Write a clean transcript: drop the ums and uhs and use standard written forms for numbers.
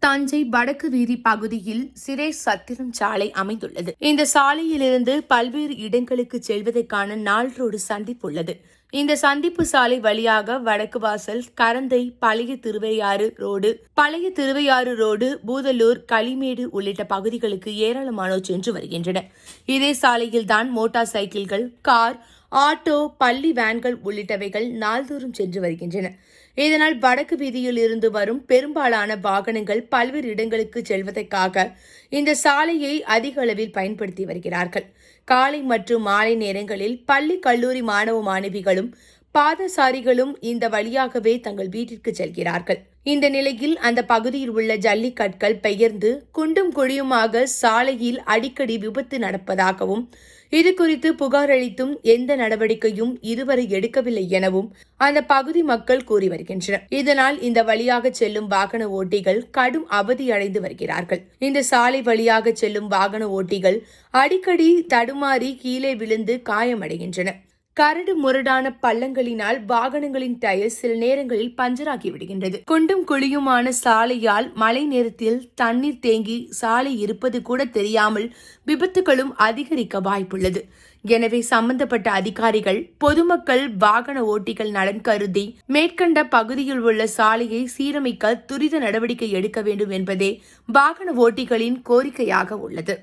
தஞ்சை வடக்கு வீதி பகுதியில் சிரேஷ் சத்திரம் சாலை அமைந்துள்ளது. இந்த சாலையிலிருந்து பல்வேறு இடங்களுக்கு செல்வதற்கான நாள் ரோடு சந்திப்பு உள்ளது. இந்த சந்திப்பு சாலை வழியாக வடக்கு வாசல், கரந்தை, பழைய திருவையாறு ரோடு, பூதலூர், களிமேடு உள்ளிட்ட பகுதிகளுக்கு ஏராளமானோர் சென்று வருகின்றனர். இதே சாலையில்தான் மோட்டார் சைக்கிள்கள், கார், ஆட்டோ, பள்ளி வேன்கள் உள்ளிட்டவைகள் நாள்தோறும் சென்று வருகின்றன. இதனால் வடக்கு வீதியில் இருந்து வரும் பெரும்பாலான வாகனங்கள் பல்வேறு இடங்களுக்கு செல்வதற்காக இந்த சாலையை அதிக அளவில் பயன்படுத்தி வருகிறார்கள். காலை மற்றும் மாலை நேரங்களில் பள்ளி, கல்லூரி மாணவ மாணவிகளும் பாதசாரிகளும் இந்த வழியாகவே தங்கள் வீட்டிற்கு செல்கிறார்கள். இந்த நிலையில் அந்த பகுதியில் உள்ள ஜல்லிக்கற்கள் பெயர்ந்து குண்டும் குழியுமாக சாலையில் அடிக்கடி விபத்து நடப்பதாகவும், இதுகுறித்து புகார் அளித்தும் எந்த நடவடிக்கையும் இதுவரை எடுக்கவில்லை எனவும் அந்த பகுதி மக்கள் கூறி வருகின்றனர். இதனால் இந்த வழியாக செல்லும் வாகன ஓட்டிகள் கடும் அவதியடைந்து வருகிறார்கள். இந்த சாலை வழியாக செல்லும் வாகன ஓட்டிகள் அடிக்கடி தடுமாறி கீழே விழுந்து காயமடைகின்றனர். கரடு முரடான பள்ளங்களினால் வாகனங்களின் டயர் சில நேரங்களில் பஞ்சராகி விடுகின்றது. குண்டும் குழியுமான சாலையால் மழை நேரத்தில் தண்ணீர் தேங்கி சாலை இருப்பது கூட தெரியாமல் விபத்துகளும் அதிகரிக்க வாய்ப்புள்ளது. எனவே சம்பந்தப்பட்ட அதிகாரிகள், பொதுமக்கள், வாகன ஓட்டிகள் நலன் கருதி மேற்கண்ட பகுதியில் உள்ள சாலையை சீரமைக்க துரித நடவடிக்கை எடுக்க வேண்டும் என்பதே வாகன ஓட்டிகளின் கோரிக்கையாக உள்ளது.